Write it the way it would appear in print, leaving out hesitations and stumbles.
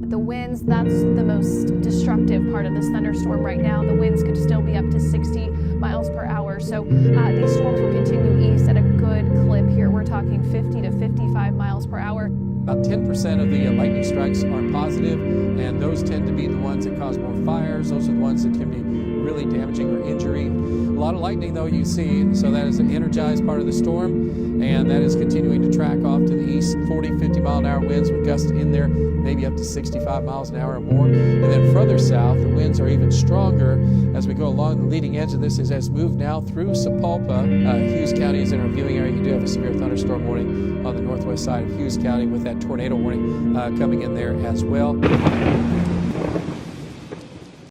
The winds, that's the most destructive part of this thunderstorm right now. The winds could still be up to 60 miles per hour. So these storms will continue east at a good clip here. We're talking 50 to 55 miles per hour. About 10% of the lightning strikes are positive, and those tend to be the ones that cause more fires. Those are the ones that can be really damaging or injury. A lot of lightning, though, you see, so that is an energized part of the storm, and that is continuing to track off to the east. 40, 50 mile an hour winds with gusts in there, maybe up to 65 miles an hour or more. And then further south, the winds are even stronger as we go along. The leading edge of this has moved now through Sapulpa. Hughes County is in our viewing area. You do have a severe thunderstorm warning on the northwest side of Hughes County with that tornado warning coming in there as well.